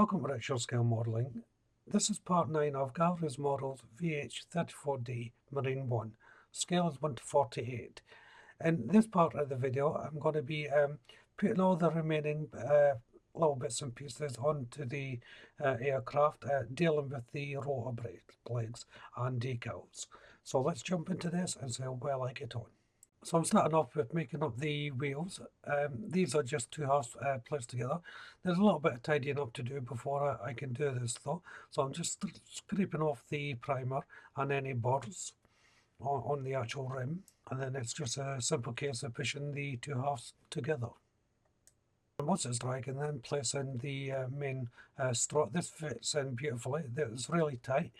Welcome to Richard Scale Modelling. This is part 9 of Gallery's Models VH34D Marine 1. Scale is 1 to 48. In this part of the video I'm going to be putting all the remaining little bits and pieces onto the aircraft, dealing with the rotor blades and decals. So let's jump into this and see how well I get on. So I'm starting off with making up the wheels. These are just two halves placed together. There's a little bit of tidying up to do before I can do this though. So I'm just scraping off the primer and any burrs on the actual rim. And then it's just a simple case of pushing the two halves together. And once it's dry, I can then place in the main strut. This fits in beautifully. It's really tight.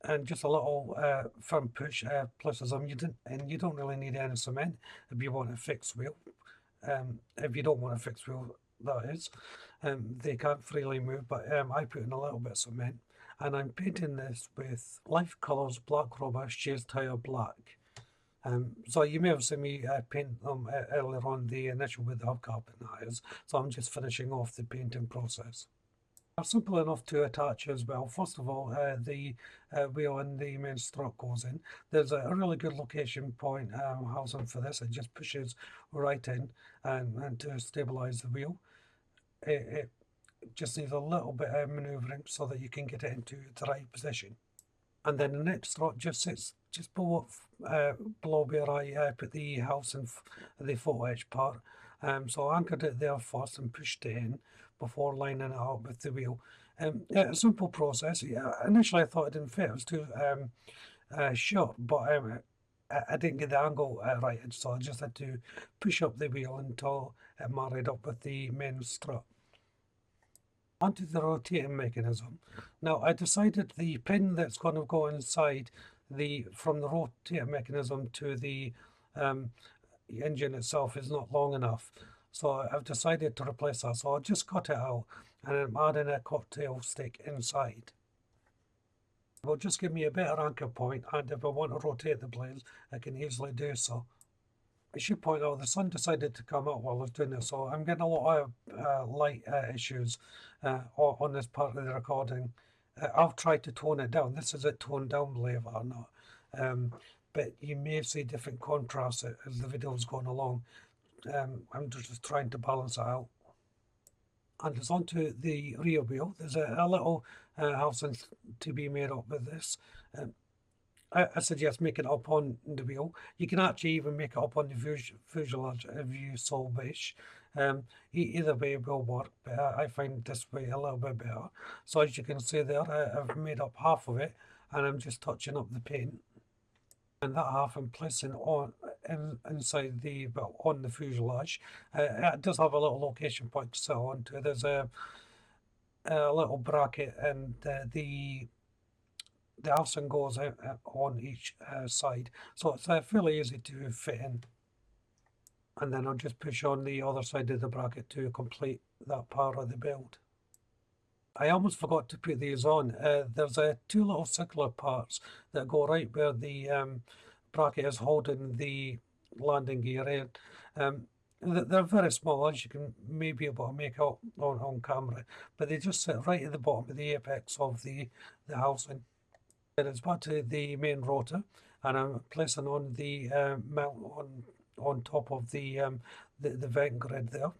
And just a little firm push places them. You don't really need any cement if you want a fixed wheel. If you don't want a fixed wheel, that is, they can't freely move. But I put in a little bit of cement, and I'm painting this with Life Colours Black Rubber Shades Tire Black. So you may have seen me paint them earlier on the initial with the hubcap and that is. So I'm just finishing off the painting process. Simple enough to attach as well. First of all, the wheel and the main strut goes in. There's a really good location point housing for this. It just pushes right in and to stabilise the wheel. It just needs a little bit of manoeuvring so that you can get it into the right position. And then the next strut just sits just below where I put the house and the photo edge part. So I anchored it there first and pushed it in before lining it up with the wheel. A simple process. Yeah, initially I thought it didn't fit. It was too short, but I didn't get the angle right, so I just had to push up the wheel until it married up with the main strut. Onto the rotating mechanism. Now I decided the pin that's going to go inside from the rotating mechanism to the engine itself is not long enough, so I've decided to replace that. So I'll just cut it out and I'm adding a cocktail stick inside. It will just give me a better anchor point, and if I want to rotate the blades I can easily do so. I should point out the sun decided to come out while I was doing this, so I'm getting a lot of light issues on this part of the recording. I've tried to tone it down. This is a toned down, believe it or not. But you may see different contrasts as the video is going along. I'm just trying to balance it out. And it's onto the rear wheel. There's a little housing to be made up with this. I suggest making it up on the wheel. You can actually even make it up on the fuselage if you so wish. Either way will work, but I find this way a little bit better. So as you can see there, I've made up half of it, and I'm just touching up the paint. And that half I'm placing inside on the fuselage. It does have a little location point to sit onto. There's a little bracket, and the housing goes out on each side, so it's fairly easy to fit in. And then I'll just push on the other side of the bracket to complete that part of the build. I almost forgot to put these on. There's two little circular parts that go right where the bracket is holding the landing gear in. They're very small, as you can maybe be able to make out on camera, but they just sit right at the bottom of the apex of the housing. It's back to the main rotor, and I'm placing on the mount on top of the vent grid there.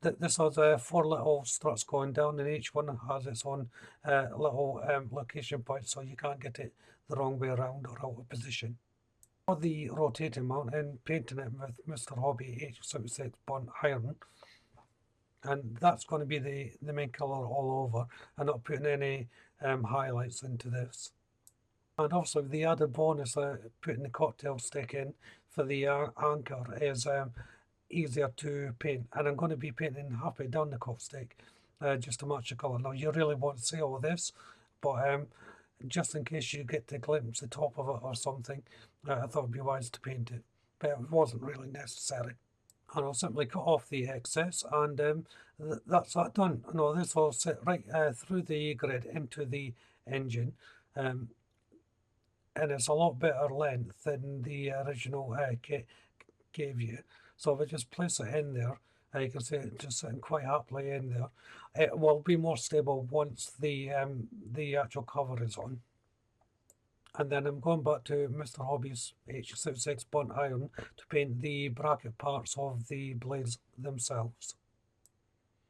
This has 4 little struts going down, and each one has its own little location point, so you can't get it the wrong way around or out of position. For the rotating mount, I'm painting it with Mr. Hobby H76 Burnt Iron. And that's going to be the main colour all over. I'm not putting any highlights into this. And also the added bonus of putting the cocktail stick in for the anchor is easier to paint. And I'm going to be painting halfway down the cock stick just to match the colour. Now you really won't see all this, but just in case you get to glimpse the top of it or something, I thought it would be wise to paint it. But it wasn't really necessary. And I'll simply cut off the excess, and that's that done. No, this will sit right through the grid into the engine, and it's a lot better length than the original gave you. So if I just place it in there, You can see it just sitting quite happily in there. It will be more stable once the actual cover is on. And then I'm going back to Mr. Hobby's H66 burnt iron to paint the bracket parts of the blades themselves.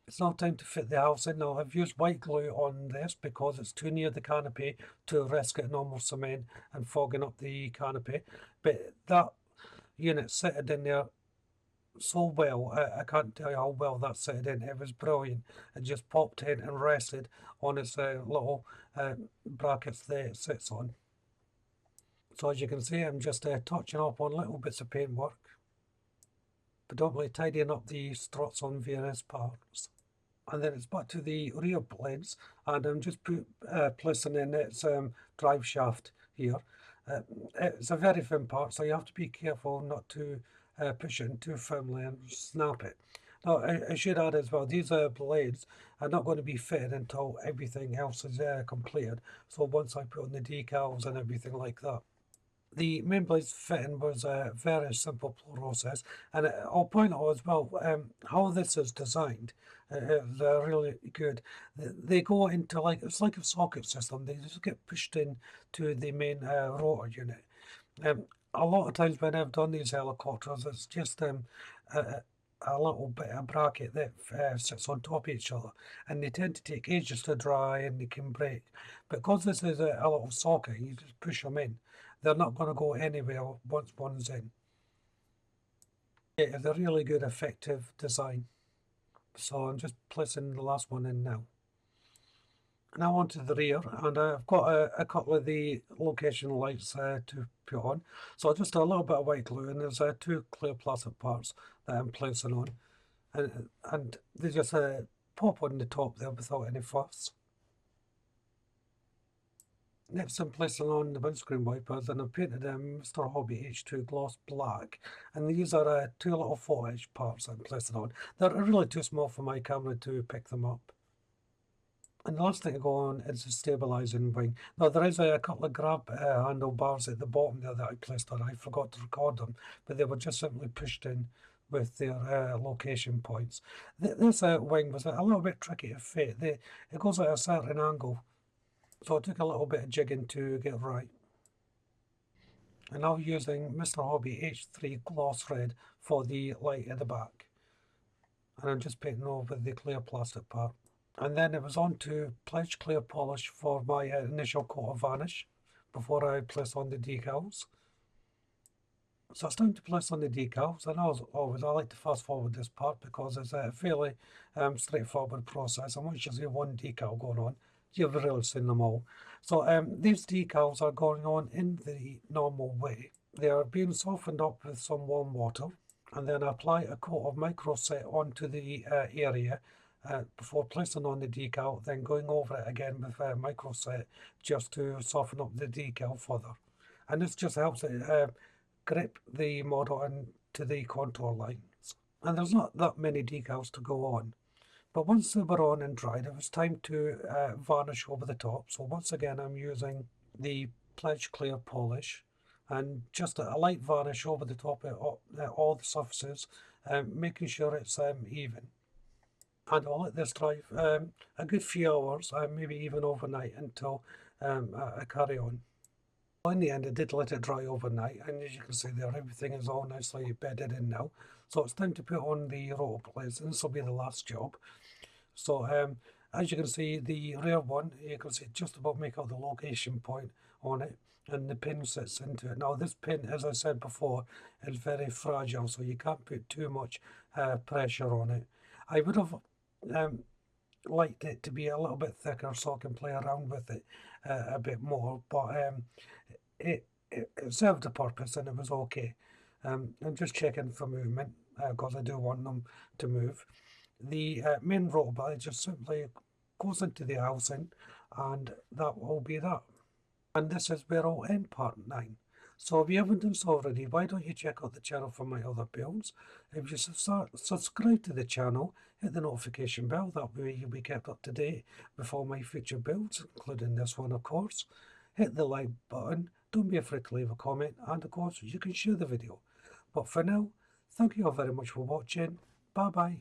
It's now time to fit the house in. Now I've used white glue on this because it's too near the canopy to risk it normal cement and fogging up the canopy. But that unit sitted in there so well. I can't tell you how well that sitted in. It was brilliant. It just popped in and rested on its little brackets that it sits on. So as you can see, I'm just touching up on little bits of paintwork, predominantly tidying up the struts on various parts. And then it's back to the rear blades, and I'm just placing in its drive shaft here. It's a very thin part, so you have to be careful not to push it in too firmly and snap it. Now, I should add as well, these blades are not going to be fitted until everything else is completed. So once I put on the decals and everything like that. The main blades fitting was a very simple process, and I'll point out as well how this is designed. It's really good. They go into it's like a socket system. They just get pushed in to the main rotor unit. A lot of times when I've done these helicopters, it's just a little bit of bracket that sits on top of each other, and they tend to take ages to dry and they can break. But because this is a little socket, you just push them in. They're not going to go anywhere once one's in. It's a really good, effective design. So I'm just placing the last one in now. Now onto the rear, and I've got a couple of the location lights to put on. So just a little bit of white glue, and there's two clear plastic parts that I'm placing on. And they just pop on the top there without any fuss. Next I'm placing on the windscreen wipers, and I've painted Mr. Hobby H2 gloss black, and these are two little 4-inch parts I'm placing on. They're really too small for my camera to pick them up. And the last thing to go on is the stabilising wing. Now there is a couple of grab handlebars at the bottom there that I placed on. I forgot to record them, but they were just simply pushed in with their location points. This wing was a little bit tricky to fit. It goes at a certain angle. So it took a little bit of jigging to get right. And now using Mr. Hobby H3 gloss red for the light at the back. And I'm just painting over the clear plastic part. And then it was on to pledge clear polish for my initial coat of varnish before I place on the decals. So it's time to place on the decals, and as always I like to fast forward this part because it's a fairly straightforward process, and once you see one decal going on, you've really seen them all. So these decals are going on in the normal way. They are being softened up with some warm water, and then apply a coat of microset onto the area before placing on the decal, then going over it again with microset just to soften up the decal further. And this just helps it grip the model into the contour lines. And there's not that many decals to go on. But once they were on and dried, it was time to varnish over the top. So once again, I'm using the Pledge Clear polish and just a light varnish over the top of all the surfaces, making sure it's even. And I'll let this dry a good few hours, maybe even overnight, until I carry on. In the end, I did let it dry overnight, and as you can see there, everything is all nicely bedded in now. So it's time to put on the rotor blades, and this will be the last job. So as you can see, the rear one, you can see just about make out the location point on it, and the pin sits into it. Now this pin, as I said before, is very fragile, so you can't put too much pressure on it. I would have liked it to be a little bit thicker so I can play around with it a bit more, but it served a purpose and it was okay. I'm just checking for movement because I do want them to move. The main rotor blade just simply goes into the housing, and that will be that. And this is where I'll end part 9. So if you haven't done so already, why don't you check out the channel for my other builds? If you subscribe to the channel, hit the notification bell, that way you'll be kept up to date with all my future builds, including this one of course. Hit the like button, don't be afraid to leave a comment, and of course you can share the video. But for now, thank you all very much for watching. Bye bye.